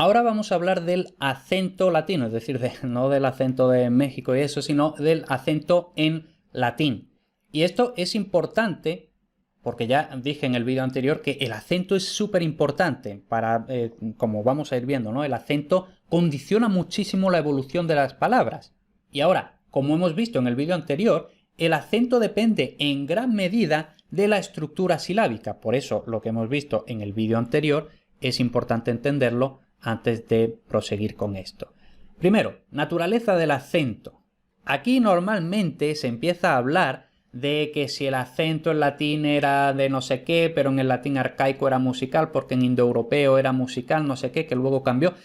Ahora vamos a hablar del acento latino, es decir, no del acento de México y eso, sino del acento en latín. Y esto es importante porque ya dije en el vídeo anterior que el acento es súper importante para, como vamos a ir viendo, ¿no? El acento condiciona muchísimo la evolución de las palabras. Y ahora, como hemos visto en el vídeo anterior, el acento depende en gran medida de la estructura silábica. Por eso, lo que hemos visto en el vídeo anterior es importante entenderlo antes de proseguir con esto. Primero, naturaleza del acento. Aquí normalmente se empieza a hablar de que si el acento en latín era de no sé qué, pero en el latín arcaico era musical, porque en indoeuropeo era musical, no sé qué, que luego cambió.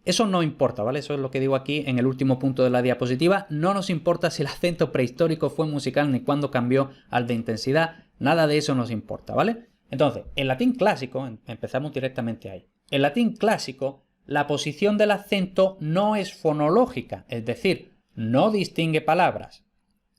Eso no importa, ¿vale? Eso es lo que digo aquí en el último punto de la diapositiva. No nos importa si el acento prehistórico fue musical ni cuándo cambió al de intensidad. Nada de eso nos importa, ¿vale? Entonces, en latín clásico, empezamos directamente ahí. En latín clásico, la posición del acento no es fonológica, es decir, no distingue palabras.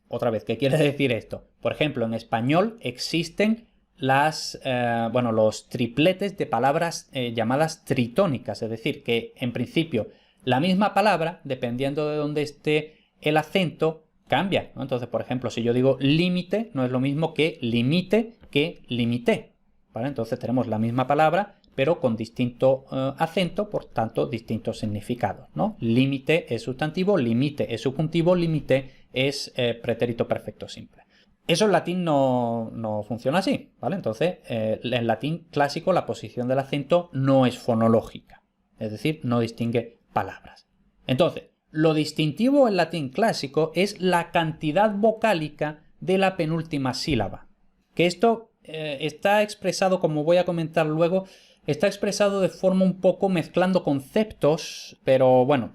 Otra vez, ¿qué quiere decir esto? Por ejemplo, en español existen los tripletes de palabras llamadas tritónicas, es decir, que en principio la misma palabra, dependiendo de dónde esté el acento, cambia, ¿no? Entonces, por ejemplo, si yo digo límite, no es lo mismo que limite que limité, ¿vale? Entonces tenemos la misma palabra, pero con distinto acento, por tanto, distintos significados, ¿no? Límite es sustantivo, limite es subjuntivo, limité es pretérito perfecto simple. Eso en latín no funciona así, ¿vale? Entonces, en latín clásico la posición del acento no es fonológica, es decir, no distingue palabras. Entonces, lo distintivo en latín clásico es la cantidad vocálica de la penúltima sílaba, que esto está expresado, como voy a comentar luego, está expresado de forma un poco mezclando conceptos, pero bueno,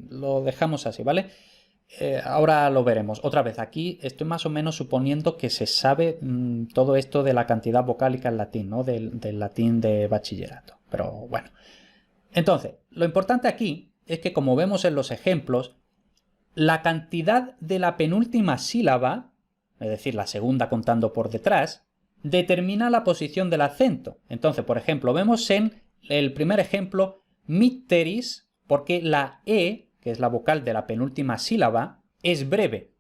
lo dejamos así, ¿vale? Ahora lo veremos. Otra vez, aquí estoy más o menos suponiendo que se sabe todo esto de la cantidad vocálica en latín, ¿no? Del latín de bachillerato. Pero bueno. Entonces, lo importante aquí es que, como vemos en los ejemplos, la cantidad de la penúltima sílaba, es decir, la segunda contando por detrás, determina la posición del acento. Entonces, por ejemplo, vemos en el primer ejemplo mitteris, porque la E, que es la vocal de la penúltima sílaba, es breve.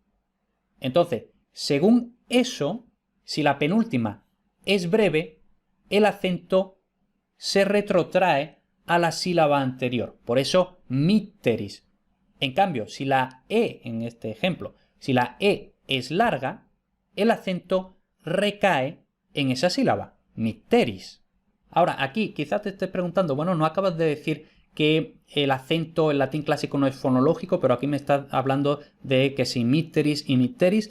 Entonces, según eso, si la penúltima es breve, el acento se retrotrae a la sílaba anterior. Por eso, mitteris. En cambio, si la E, en este ejemplo, si la E es larga, el acento recae en esa sílaba, mitteris. Ahora, aquí quizás te estés preguntando, bueno, no acabas de decir que el acento en latín clásico no es fonológico, pero aquí me estás hablando de que si mitteris y mitteris,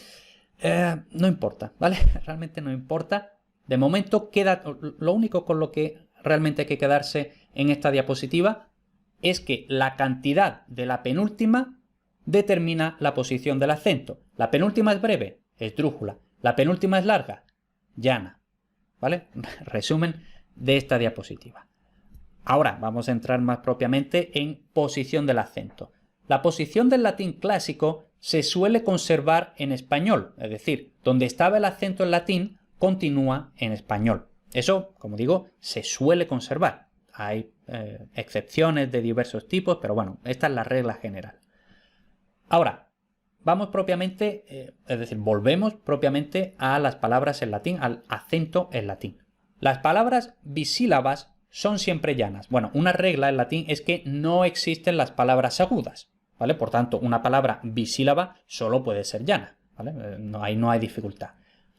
no importa, ¿vale? Realmente no importa. De momento queda, lo único con lo que realmente hay que quedarse en esta diapositiva es que la cantidad de la penúltima determina la posición del acento. La penúltima es breve, esdrújula. La penúltima es larga, llana. ¿Vale? Resumen de esta diapositiva. Ahora vamos a entrar más propiamente en posición del acento. La posición del latín clásico se suele conservar en español, es decir, donde estaba el acento en latín continúa en español. Eso, como digo, se suele conservar. Hay excepciones de diversos tipos, pero bueno, esta es la regla general. Ahora, vamos propiamente, es decir, volvemos propiamente a las palabras en latín, al acento en latín. Las palabras bisílabas son siempre llanas. Bueno, una regla en latín es que no existen las palabras agudas, ¿vale? Por tanto, una palabra bisílaba solo puede ser llana, ¿vale? Ahí no hay dificultad.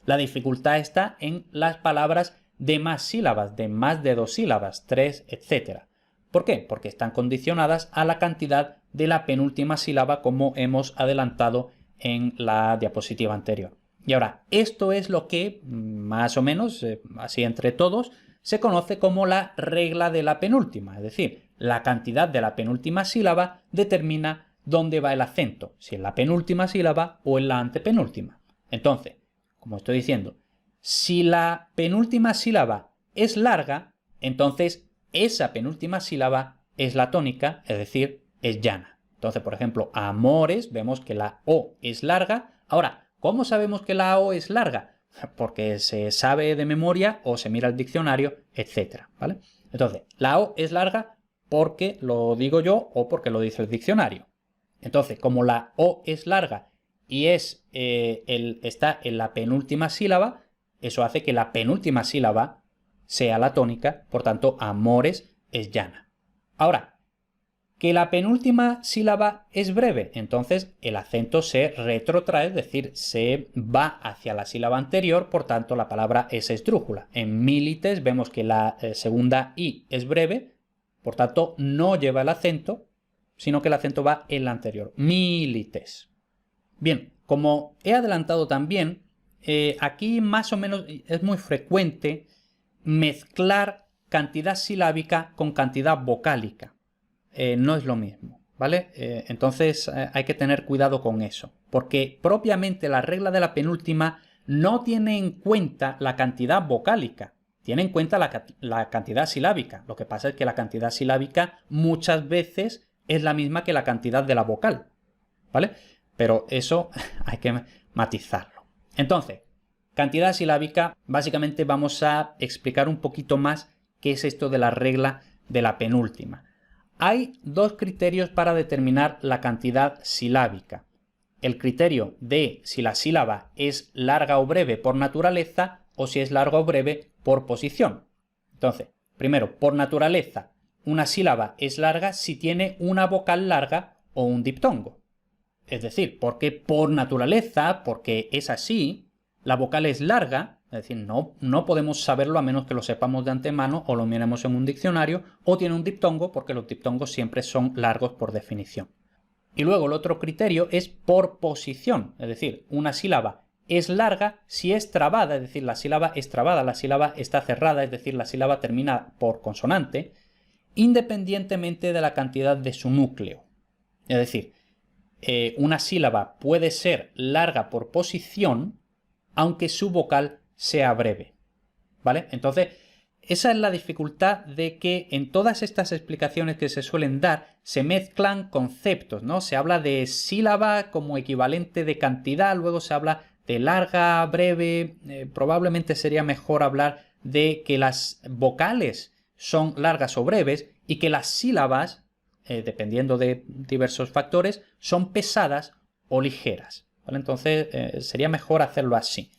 La dificultad está en las palabras de más sílabas, de más de 2 sílabas, 3, etc. ¿Por qué? Porque están condicionadas a la cantidad de la penúltima sílaba, como hemos adelantado en la diapositiva anterior. Y ahora, esto es lo que, más o menos, así entre todos, se conoce como la regla de la penúltima, es decir, la cantidad de la penúltima sílaba determina dónde va el acento, si en la penúltima sílaba o en la antepenúltima. Entonces, como estoy diciendo, si la penúltima sílaba es larga, entonces esa penúltima sílaba es la tónica, es decir, es llana. Entonces, por ejemplo, amores, vemos que la O es larga. Ahora, ¿cómo sabemos que la O es larga? Porque se sabe de memoria o se mira el diccionario, etc. ¿Vale? Entonces, la O es larga porque lo digo yo o porque lo dice el diccionario. Entonces, como la O es larga y está en la penúltima sílaba, eso hace que la penúltima sílaba sea la tónica, por tanto, amores es llana. Ahora, que la penúltima sílaba es breve, entonces el acento se retrotrae, es decir, se va hacia la sílaba anterior, por tanto la palabra es esdrújula. En milites vemos que la segunda I es breve, por tanto no lleva el acento, sino que el acento va en la anterior. Milites. Bien, como he adelantado también, aquí más o menos es muy frecuente mezclar cantidad silábica con cantidad vocálica. No es lo mismo, ¿vale? Entonces hay que tener cuidado con eso, porque propiamente la regla de la penúltima no tiene en cuenta la cantidad vocálica, tiene en cuenta la cantidad silábica. Lo que pasa es que la cantidad silábica muchas veces es la misma que la cantidad de la vocal, ¿vale? Pero eso hay que matizarlo. Entonces, cantidad silábica, básicamente vamos a explicar un poquito más qué es esto de la regla de la penúltima. Hay dos criterios para determinar la cantidad silábica. El criterio de si la sílaba es larga o breve por naturaleza o si es larga o breve por posición. Entonces, primero, por naturaleza, una sílaba es larga si tiene una vocal larga o un diptongo. Es decir, porque por naturaleza, porque es así, la vocal es larga, es decir, no podemos saberlo a menos que lo sepamos de antemano o lo miremos en un diccionario, o tiene un diptongo, porque los diptongos siempre son largos por definición. Y luego el otro criterio es por posición, es decir, una sílaba es larga si es trabada, es decir, la sílaba es trabada, la sílaba está cerrada, es decir, la sílaba termina por consonante, independientemente de la cantidad de su núcleo. Es decir, una sílaba puede ser larga por posición, aunque su vocal sea breve, ¿vale? Entonces, esa es la dificultad de que en todas estas explicaciones que se suelen dar se mezclan conceptos, ¿no? Se habla de sílaba como equivalente de cantidad, luego se habla de larga, breve, probablemente sería mejor hablar de que las vocales son largas o breves y que las sílabas, dependiendo de diversos factores, son pesadas o ligeras, ¿vale? Entonces, sería mejor hacerlo así.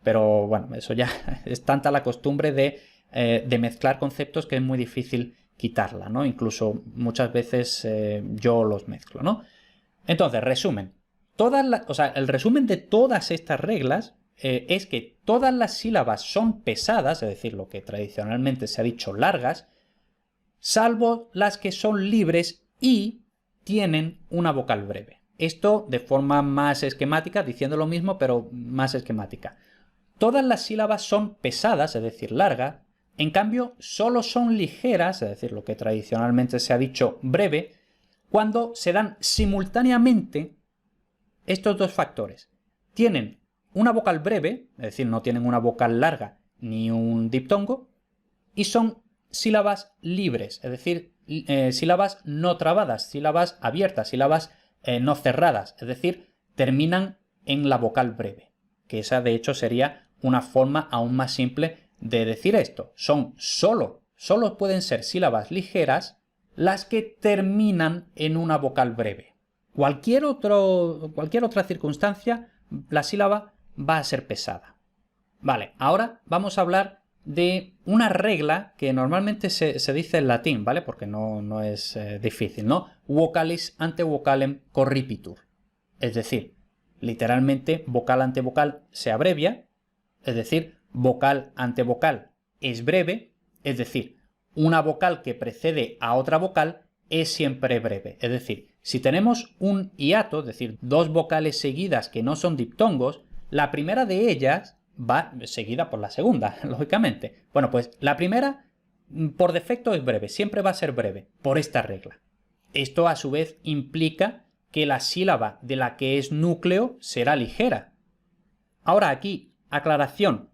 Pero bueno, eso ya es tanta la costumbre de mezclar conceptos que es muy difícil quitarla, ¿no? Incluso muchas veces yo los mezclo, ¿no? Entonces, resumen. El resumen de todas estas reglas es que todas las sílabas son pesadas, es decir, lo que tradicionalmente se ha dicho largas, salvo las que son libres y tienen una vocal breve. Esto de forma más esquemática, diciendo lo mismo, pero más esquemática. Todas las sílabas son pesadas, es decir, largas, en cambio solo son ligeras, es decir, lo que tradicionalmente se ha dicho breve, cuando se dan simultáneamente estos dos factores. Tienen una vocal breve, es decir, no tienen una vocal larga ni un diptongo, y son sílabas libres, es decir, sílabas no trabadas, sílabas abiertas, sílabas no cerradas, es decir, terminan en la vocal breve, que esa de hecho sería una forma aún más simple de decir esto. Solo pueden ser sílabas ligeras las que terminan en una vocal breve. Cualquier otra circunstancia, la sílaba va a ser pesada. Vale, ahora vamos a hablar de una regla que normalmente se dice en latín, ¿vale? Porque no es difícil, ¿no? Vocalis ante vocalem corripitur. Es decir, literalmente vocal ante vocal se abrevia, es decir, vocal ante vocal es breve, es decir, una vocal que precede a otra vocal es siempre breve. Es decir, si tenemos un hiato, es decir, dos vocales seguidas que no son diptongos, la primera de ellas va seguida por la segunda, lógicamente. Bueno, pues la primera por defecto es breve, siempre va a ser breve, por esta regla. Esto a su vez implica que la sílaba de la que es núcleo será ligera. Ahora aquí, aclaración,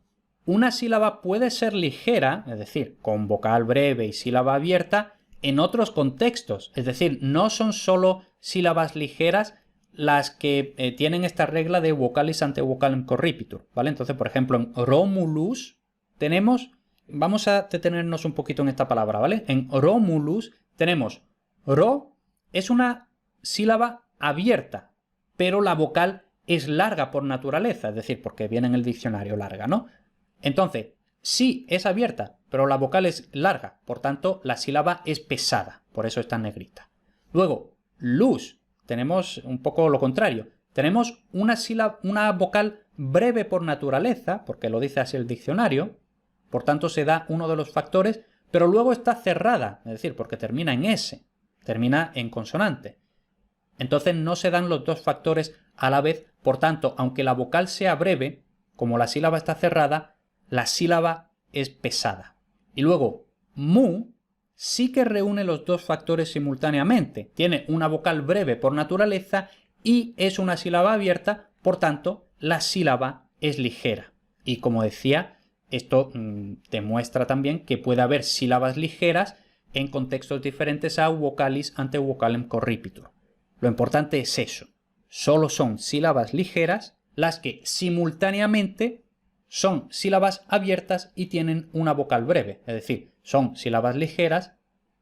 una sílaba puede ser ligera, es decir, con vocal breve y sílaba abierta, en otros contextos. Es decir, no son solo sílabas ligeras las que tienen esta regla de vocalis ante vocalem corripitur, ¿vale? Entonces, por ejemplo, en Romulus tenemos, vamos a detenernos un poquito en esta palabra, ¿vale? En Romulus tenemos ro, es una sílaba abierta, pero la vocal es larga por naturaleza, es decir, porque viene en el diccionario larga, ¿no? Entonces, sí es abierta, pero la vocal es larga, por tanto, la sílaba es pesada, por eso está en negrita. Luego, luz, tenemos un poco lo contrario. Tenemos una vocal breve por naturaleza, porque lo dice así el diccionario, por tanto se da uno de los factores, pero luego está cerrada, es decir, porque termina en S, termina en consonante. Entonces no se dan los dos factores a la vez, por tanto, aunque la vocal sea breve, como la sílaba está cerrada, la sílaba es pesada. Y luego, mu sí que reúne los dos factores simultáneamente. Tiene una vocal breve por naturaleza y es una sílaba abierta, por tanto, la sílaba es ligera. Y como decía, esto demuestra también que puede haber sílabas ligeras en contextos diferentes a vocalis ante vocalem corripitur. Lo importante es eso. Solo son sílabas ligeras las que simultáneamente son sílabas abiertas y tienen una vocal breve. Es decir, son sílabas ligeras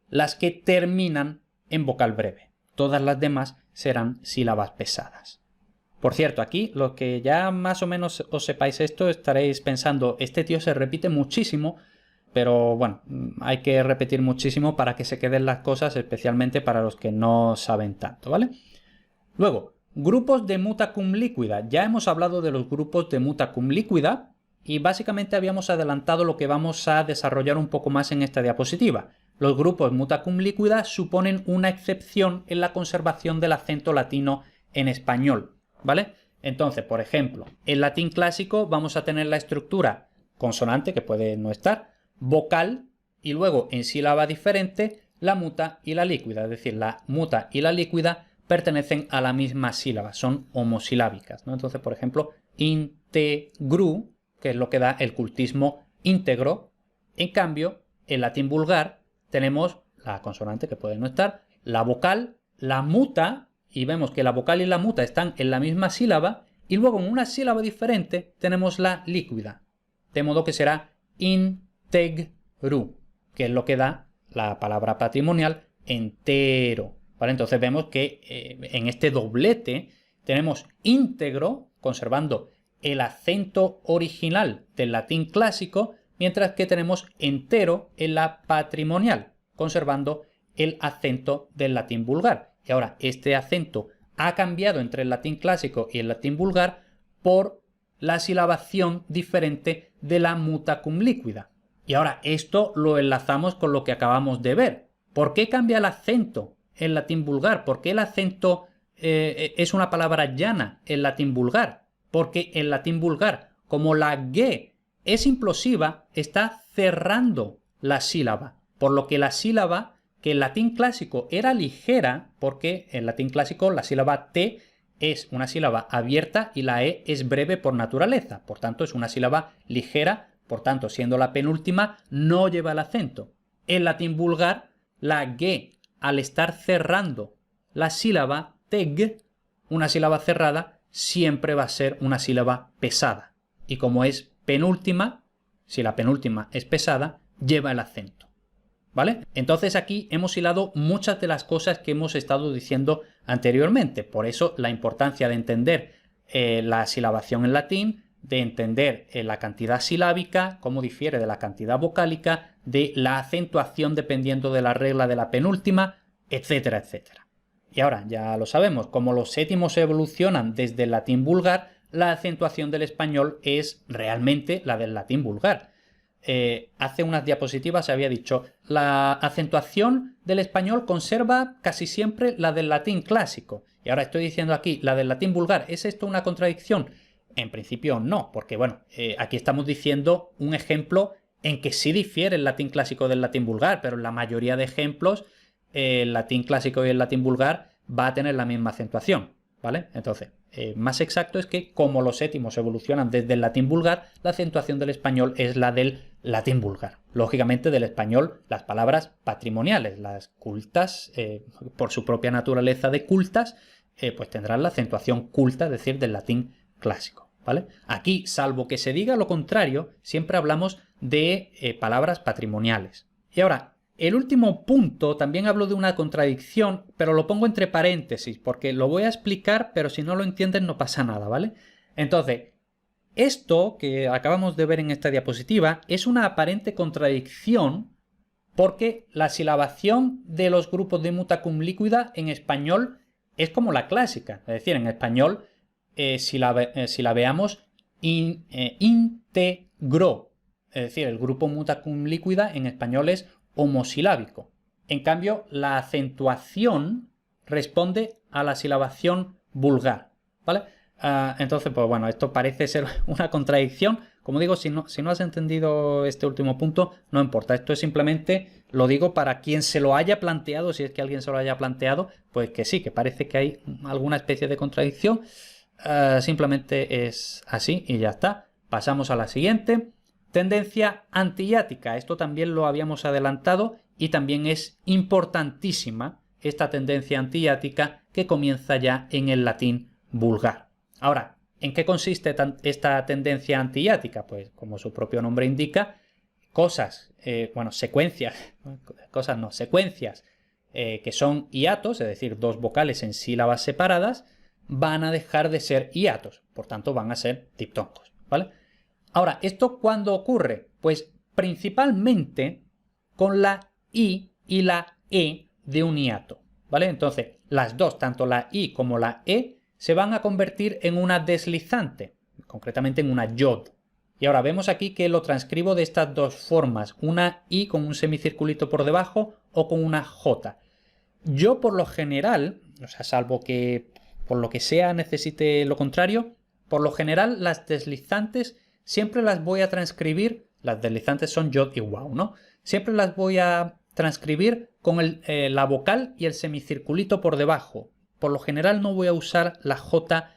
las que terminan en vocal breve. Todas las demás serán sílabas pesadas. Por cierto, aquí, los que ya más o menos os sepáis esto, estaréis pensando, este tío se repite muchísimo, pero bueno, hay que repetir muchísimo para que se queden las cosas, especialmente para los que no saben tanto, ¿vale? Luego, grupos de muta cum liquida. Ya hemos hablado de los grupos de muta cum liquida y básicamente habíamos adelantado lo que vamos a desarrollar un poco más en esta diapositiva. Los grupos muta cum liquida suponen una excepción en la conservación del acento latino en español, ¿vale? Entonces, por ejemplo, en latín clásico vamos a tener la estructura consonante, que puede no estar, vocal, y luego en sílaba diferente la muta y la líquida, es decir, la muta y la líquida pertenecen a la misma sílaba, son homosilábicas, ¿no? Entonces, por ejemplo, integru, que es lo que da el cultismo íntegro. En cambio, en latín vulgar tenemos la consonante, que puede no estar, la vocal, la muta, y vemos que la vocal y la muta están en la misma sílaba, y luego en una sílaba diferente tenemos la líquida, de modo que será integru, que es lo que da la palabra patrimonial entero, ¿vale? Entonces vemos que en este doblete tenemos íntegro, conservando el acento original del latín clásico, mientras que tenemos entero en la patrimonial, conservando el acento del latín vulgar. Y ahora, este acento ha cambiado entre el latín clásico y el latín vulgar por la silabación diferente de la muta cum liquida. Y ahora, esto lo enlazamos con lo que acabamos de ver. ¿Por qué cambia el acento en latín vulgar? ¿Por qué el acento es una palabra llana en latín vulgar? Porque en latín vulgar, como la g es implosiva, está cerrando la sílaba, por lo que la sílaba, que en latín clásico era ligera, porque en latín clásico la sílaba t es una sílaba abierta y la e es breve por naturaleza, por tanto es una sílaba ligera, por tanto siendo la penúltima no lleva el acento. En latín vulgar la g, al estar cerrando la sílaba teg, una sílaba cerrada, siempre va a ser una sílaba pesada. Y como es penúltima, si la penúltima es pesada, lleva el acento, ¿vale? Entonces aquí hemos hilado muchas de las cosas que hemos estado diciendo anteriormente. Por eso la importancia de entender la silabación en latín, de entender la cantidad silábica, cómo difiere de la cantidad vocálica, de la acentuación dependiendo de la regla de la penúltima, etcétera, etcétera. Y ahora ya lo sabemos, como los sétimos evolucionan desde el latín vulgar, la acentuación del español es realmente la del latín vulgar. Hace unas diapositivas se había dicho, la acentuación del español conserva casi siempre la del latín clásico. Y ahora estoy diciendo aquí, la del latín vulgar. ¿Es esto una contradicción? En principio no, porque bueno, aquí estamos diciendo un ejemplo en que sí difiere el latín clásico del latín vulgar, pero en la mayoría de ejemplos el latín clásico y el latín vulgar va a tener la misma acentuación, ¿vale? Entonces, más exacto es que como los sétimos evolucionan desde el latín vulgar, la acentuación del español es la del latín vulgar. Lógicamente del español las palabras patrimoniales, las cultas, por su propia naturaleza de cultas, pues tendrán la acentuación culta, es decir, del latín clásico, ¿vale? Aquí, salvo que se diga lo contrario, siempre hablamos de palabras patrimoniales. Y ahora, el último punto también hablo de una contradicción, pero lo pongo entre paréntesis, porque lo voy a explicar, pero si no lo entienden no pasa nada, ¿vale? Entonces, esto que acabamos de ver en esta diapositiva es una aparente contradicción porque la silabación de los grupos de muta cum líquida en español es como la clásica. Es decir, en español, si la veamos, integró. Es decir, el grupo muta cum líquida en español es homosilábico. En cambio, la acentuación responde a la silabación vulgar, ¿vale? Entonces, pues bueno, esto parece ser una contradicción. Como digo, si no has entendido este último punto, no importa. Esto es simplemente, lo digo para quien se lo haya planteado, si es que alguien se lo haya planteado, pues que sí, que parece que hay alguna especie de contradicción. Simplemente es así y ya está. Pasamos a la siguiente. Tendencia antihiática. Esto también lo habíamos adelantado y también es importantísima esta tendencia antihiática que comienza ya en el latín vulgar. Ahora, ¿en qué consiste esta tendencia antihiática? Pues como su propio nombre indica, secuencias que son hiatos, es decir, dos vocales en sílabas separadas, van a dejar de ser hiatos, por tanto van a ser diptongos, ¿vale? Ahora, ¿esto cuándo ocurre? Pues principalmente con la I y la E de un hiato, ¿vale? Entonces, las dos, tanto la I como la E, se van a convertir en una deslizante, concretamente en una yod. Y ahora vemos aquí que lo transcribo de estas dos formas, una I con un semicirculito por debajo o con una J. Yo por lo general, o sea, salvo que por lo que sea necesite lo contrario, por lo general las deslizantes siempre las voy a transcribir, las deslizantes son yod y wow, ¿no? Siempre las voy a transcribir con la vocal y el semicirculito por debajo. Por lo general no voy a usar la J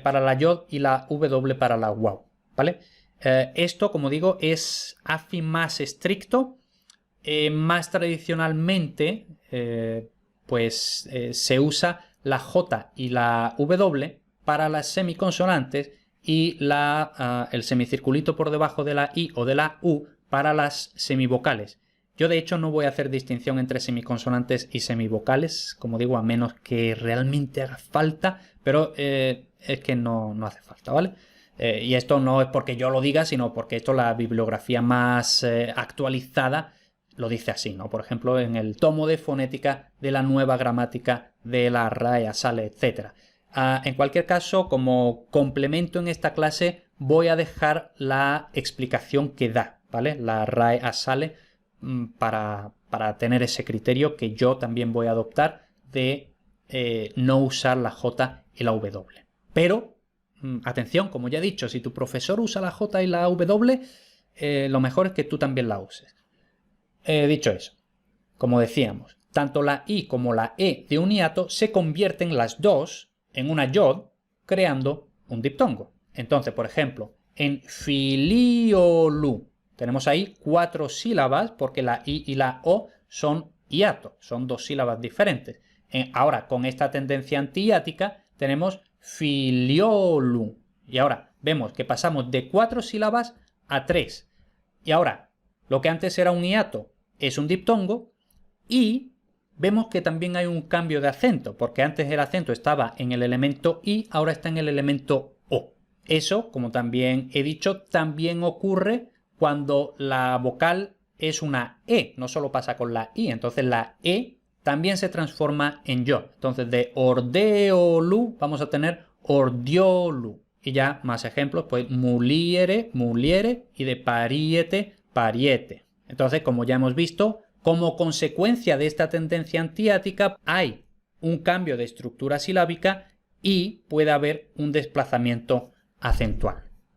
para la yod y la W para la wow, ¿vale? Esto, como digo, es AFI más estricto. Más tradicionalmente, se usa la J y la W para las semiconsonantes y el semicirculito por debajo de la I o de la U para las semivocales. Yo de hecho no voy a hacer distinción entre semiconsonantes y semivocales, como digo, a menos que realmente haga falta, pero es que no hace falta, ¿vale? Y esto no es porque yo lo diga, sino porque esto la bibliografía más actualizada lo dice así, ¿no? Por ejemplo, en el tomo de fonética de la nueva gramática de la RAE, ASALE, etc. En cualquier caso, como complemento en esta clase, voy a dejar la explicación que da, ¿vale? La RAE, ASALE, para tener ese criterio que yo también voy a adoptar de no usar la J y la W. Pero, atención, como ya he dicho, si tu profesor usa la J y la W, lo mejor es que tú también la uses. Dicho eso, como decíamos, tanto la I como la E de un hiato se convierten las dos en una yod, creando un diptongo. Entonces, por ejemplo, en filiolu tenemos ahí 4 sílabas porque la I y la O son hiato, son 2 sílabas diferentes. Ahora, con esta tendencia antihiática, tenemos filiolu. Y ahora vemos que pasamos de 4 sílabas a 3. Y ahora, lo que antes era un hiato es un diptongo y vemos que también hay un cambio de acento, porque antes el acento estaba en el elemento I, ahora está en el elemento O. Eso, como también he dicho, también ocurre cuando la vocal es una E, no solo pasa con la I, entonces la E también se transforma en yod. Entonces de ordeolu vamos a tener ordiolu. Y ya más ejemplos, pues muliere, muliere y de pariete, pariete. Entonces, como ya hemos visto, como consecuencia de esta tendencia antihiática hay un cambio de estructura silábica y puede haber un desplazamiento acentual.